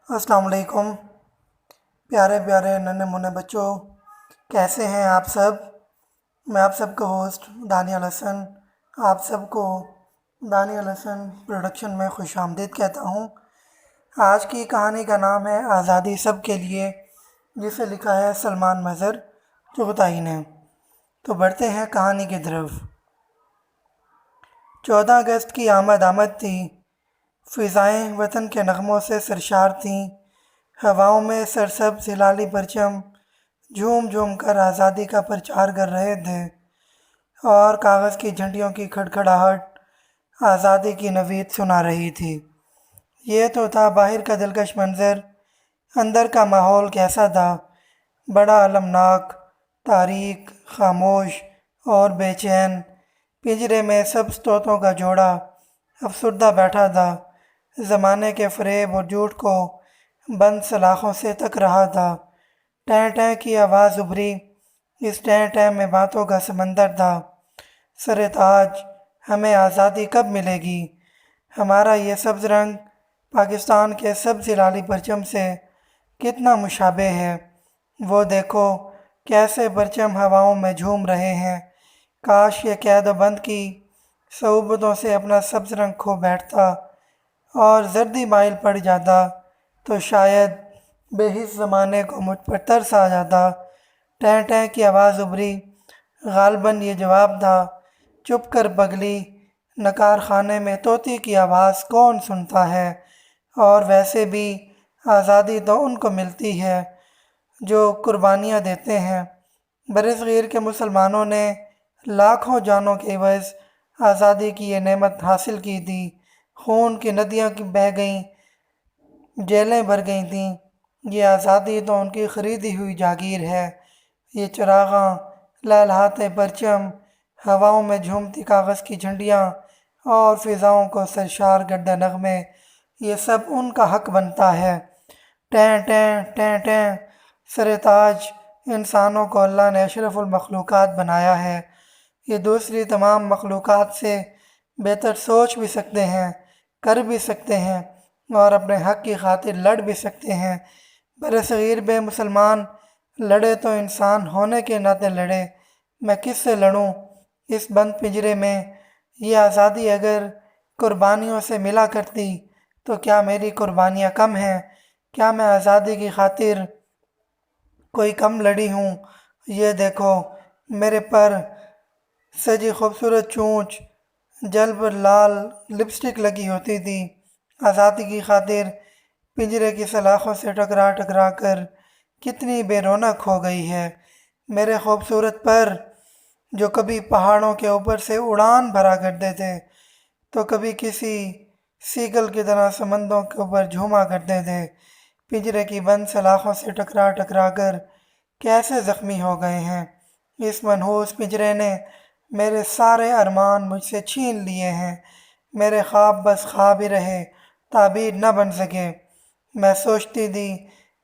السلام علیکم پیارے پیارے ننھے منھے بچوں، کیسے ہیں آپ سب؟ میں آپ سب کا ہوسٹ دانیال حسن آپ سب کو دانیال حسن پروڈکشن میں خوش آمدید کہتا ہوں۔ آج کی کہانی کا نام ہے آزادی سب کے لیے، جسے لکھا ہے سلمان مظہر چغتائی نے۔ تو بڑھتے ہیں کہانی کی طرف۔ 14 اگست کی آمد تھی، فضائیں وطن کے نغموں سے سرشار تھیں، ہواؤں میں سرسبز ہلالی پرچم جھوم جھوم کر آزادی کا پرچار کر رہے تھے، اور کاغذ کی جھنڈیوں کی کھڑکھڑاہٹ آزادی کی نوید سنا رہی تھی۔ یہ تو تھا باہر کا دلکش منظر، اندر کا ماحول کیسا تھا؟ بڑا المناک، تاریک، خاموش اور بے چین۔ پنجرے میں سبز طوطوں کا جوڑا افسردہ بیٹھا تھا، زمانے کے فریب اور جھوٹ کو بند سلاخوں سے تک رہا تھا۔ ٹیں ٹیں کی آواز ابھری، اس ٹیں ٹیں میں باتوں کا سمندر تھا۔ سر تاج، ہمیں آزادی کب ملے گی؟ ہمارا یہ سبز رنگ پاکستان کے سبز ہلالی پرچم سے کتنا مشابہ ہے۔ وہ دیکھو کیسے پرچم ہواؤں میں جھوم رہے ہیں۔ کاش یہ قید و بند کی صعوبتوں سے اپنا سبز رنگ کھو بیٹھتا اور زردی مائل پڑ جاتا، تو شاید بے حس زمانے کو مجھ پر ترس آ جاتا۔ ٹیں ٹیں کی آواز ابھری، غالباً یہ جواب تھا، چپ کر پگلی، نکار خانے میں طوطی کی آواز کون سنتا ہے؟ اور ویسے بھی آزادی تو ان کو ملتی ہے جو قربانیاں دیتے ہیں۔ برصغیر کے مسلمانوں نے لاکھوں جانوں کے عوض آزادی کی یہ نعمت حاصل کی تھی۔ خون کی ندیاں بہہ گئیں، جیلیں بھر گئی تھیں۔ یہ آزادی تو ان کی خریدی ہوئی جاگیر ہے۔ یہ چراغاں، لہلہاتے پرچم، ہواؤں میں جھومتی کاغذ کی جھنڈیاں اور فضاؤں کو سرشار کردہ نغمے، یہ سب ان کا حق بنتا ہے۔ ٹیں ٹیں ٹیں ٹیں۔ سر تاج، انسانوں کو اللہ نے اشرف المخلوقات بنایا ہے۔ یہ دوسری تمام مخلوقات سے بہتر سوچ بھی سکتے ہیں، کر بھی سکتے ہیں، اور اپنے حق کی خاطر لڑ بھی سکتے ہیں۔ برصغیر بے مسلمان لڑے تو انسان ہونے کے ناطے لڑے۔ میں کس سے لڑوں اس بند پنجرے میں؟ یہ آزادی اگر قربانیوں سے ملا کرتی تو کیا میری قربانیاں کم ہیں؟ کیا میں آزادی کی خاطر کوئی کم لڑی ہوں؟ یہ دیکھو میرے پر سجی خوبصورت چونچ، جل پر لال لپسٹک لگی ہوتی تھی۔ آزادی کی خاطر پنجرے کی سلاخوں سے ٹکرا ٹکرا کر کتنی بے رونق ہو گئی ہے۔ میرے خوبصورت پر جو کبھی پہاڑوں کے اوپر سے اڑان بھرا کرتے تھے تو کبھی کسی سیگل کی طرح سمندروں کے اوپر جھوما کرتے تھے، پنجرے کی بند سلاخوں سے ٹکرا ٹکرا کر کیسے زخمی ہو گئے ہیں۔ اس منحوس پنجرے نے میرے سارے ارمان مجھ سے چھین لیے ہیں۔ میرے خواب بس خواب ہی رہے، تعبیر نہ بن سکے۔ میں سوچتی تھی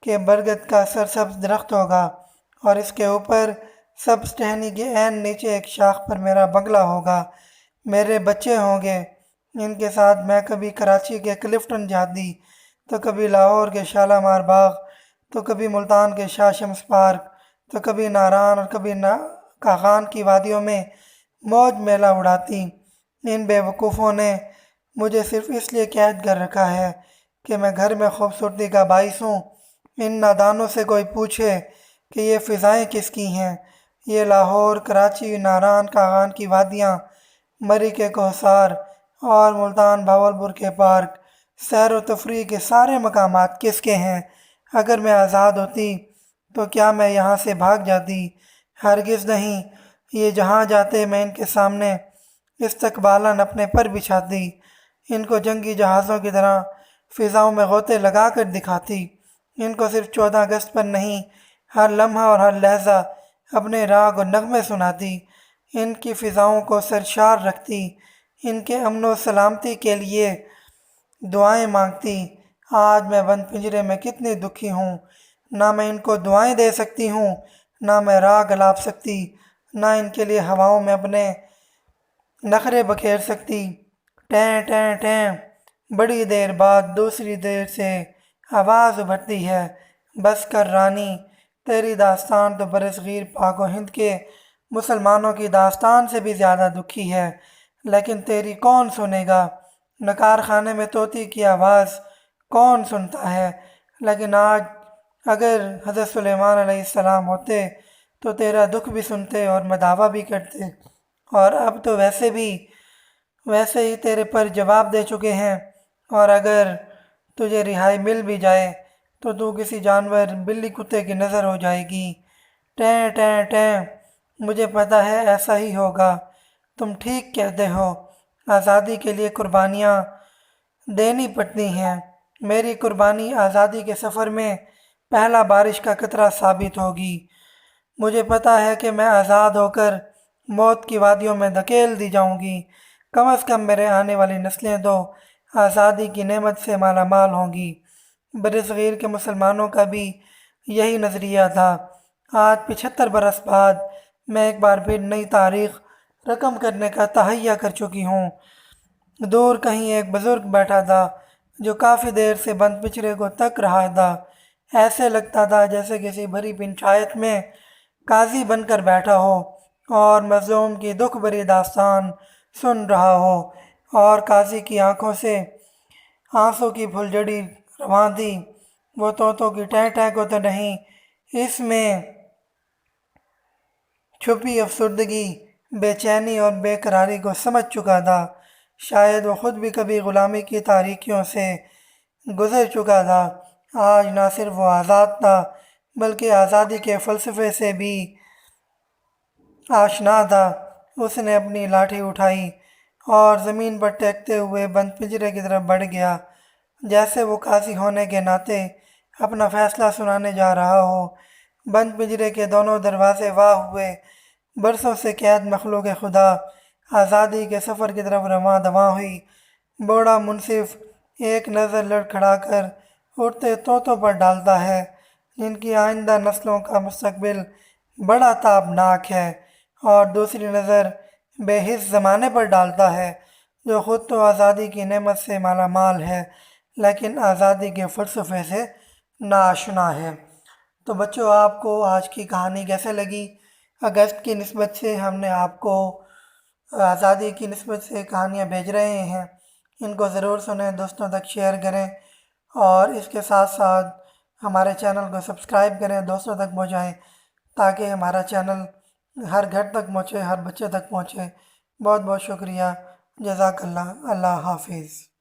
کہ برگد کا سرسبز درخت ہوگا اور اس کے اوپر سبز ٹہنی کے عین نیچے ایک شاخ پر میرا بنگلہ ہوگا، میرے بچے ہوں گے۔ ان کے ساتھ میں کبھی کراچی کے کلفٹن جاتی، تو کبھی لاہور کے شالامار باغ، تو کبھی ملتان کے شاہ شمس پارک، تو کبھی ناران اور کبھی کاغان کی وادیوں میں موج میلہ اڑاتی۔ ان بے وقوفوں نے مجھے صرف اس لیے قید کر رکھا ہے کہ میں گھر میں خوبصورتی کا باعث ہوں۔ ان نادانوں سے کوئی پوچھے کہ یہ فضائیں کس کی ہیں؟ یہ لاہور، کراچی، ناران، کاغان کی وادیاں، مری کے کوثار اور ملتان بھاولپور کے پارک، سیر و تفریح کے سارے مقامات کس کے ہیں؟ اگر میں آزاد ہوتی تو کیا میں یہاں سے بھاگ جاتی؟ ہرگز نہیں۔ یہ جہاں جاتے میں ان کے سامنے استقبالاً اپنے پر بچھاتی، ان کو جنگی جہازوں کی طرح فضاؤں میں غوطے لگا کر دکھاتی، ان کو صرف 14 اگست پر نہیں، ہر لمحہ اور ہر لحظہ اپنے راگ و نغمے سناتی، ان کی فضاؤں کو سرشار رکھتی، ان کے امن و سلامتی کے لیے دعائیں مانگتی۔ آج میں بند پنجرے میں کتنی دکھی ہوں۔ نہ میں ان کو دعائیں دے سکتی ہوں، نہ میں راگ الاپ سکتی، نہ ان کے لیے ہواؤں میں اپنے نخرے بکھیر سکتی۔ ٹیں ٹیں ٹیں۔ بڑی دیر بعد دوسری دیر سے آواز ابھرتی ہے، بس کر رانی، تیری داستان تو برصغیر پاک و ہند کے مسلمانوں کی داستان سے بھی زیادہ دکھی ہے، لیکن تیری کون سنے گا؟ نکار خانے میں طوطی کی آواز کون سنتا ہے؟ لیکن آج اگر حضرت سلیمان علیہ السلام ہوتے تو تیرا دکھ بھی سنتے اور مداوع بھی کرتے، اور اب تو ویسے ہی تیرے پر جواب دے چکے ہیں، اور اگر تجھے رہائی مل بھی جائے تو کسی جانور بلی کتے کی نظر ہو جائے گی۔ ٹیں ٹیں ٹیں، مجھے پتہ ہے ایسا ہی ہوگا، تم ٹھیک کہتے ہو، آزادی کے لیے قربانیاں دینی پڑتی ہیں۔ میری قربانی آزادی کے سفر میں پہلا بارش کا قطرہ ثابت ہوگی۔ مجھے پتہ ہے کہ میں آزاد ہو کر موت کی وادیوں میں دھکیل دی جاؤں گی، کم از کم میرے آنے والی نسلیں تو آزادی کی نعمت سے مالا مال ہوں گی۔ برصغیر کے مسلمانوں کا بھی یہی نظریہ تھا۔ آج 75 برس بعد میں ایک بار پھر نئی تاریخ رقم کرنے کا تہیہ کر چکی ہوں۔ دور کہیں ایک بزرگ بیٹھا تھا جو کافی دیر سے بند پچرے کو تک رہا تھا۔ ایسے لگتا تھا جیسے کسی بھری پنچایت میں قاضی بن کر بیٹھا ہو اور مظلوم کی دکھ بھری داستان سن رہا ہو، اور قاضی کی آنکھوں سے آنسوں کی پھلجھڑی رواں تھی۔ وہ طوطوں کی ٹیں ٹیں کو تو نہیں، اس میں چھپی افسردگی، بے چینی اور بے قراری کو سمجھ چکا تھا۔ شاید وہ خود بھی کبھی غلامی کی تاریکیوں سے گزر چکا تھا۔ آج نہ صرف وہ آزاد تھا بلکہ آزادی کے فلسفے سے بھی آشنا تھا۔ اس نے اپنی لاٹھی اٹھائی اور زمین پر ٹیکتے ہوئے بند پنجرے کی طرف بڑھ گیا، جیسے وہ قاضی ہونے کے ناطے اپنا فیصلہ سنانے جا رہا ہو۔ بند پنجرے کے دونوں دروازے واہ ہوئے۔ برسوں سے قید مخلوق خدا آزادی کے سفر کی طرف رواں دواں ہوئی۔ بوڑھا منصف ایک نظر لڑکھڑا کر اڑتے طوطوں پر ڈالتا ہے جن کی آئندہ نسلوں کا مستقبل بڑا تابناک ہے، اور دوسری نظر بے حس زمانے پر ڈالتا ہے جو خود تو آزادی کی نعمت سے مالا مال ہے لیکن آزادی کے فلسفے سے ناآشنا ہے۔ تو بچوں، آپ کو آج کی کہانی کیسے لگی؟ اگست کی نسبت سے ہم نے آپ کو آزادی کی نسبت سے کہانیاں بھیج رہے ہیں، ان کو ضرور سنیں، دوستوں تک شیئر کریں، اور اس کے ساتھ ساتھ ہمارے چینل کو سبسکرائب کریں، دوستوں تک پہنچائیں تاکہ ہمارا چینل ہر گھر تک پہنچے، ہر بچے تک پہنچے۔ بہت بہت شکریہ، جزاک اللہ، اللہ حافظ۔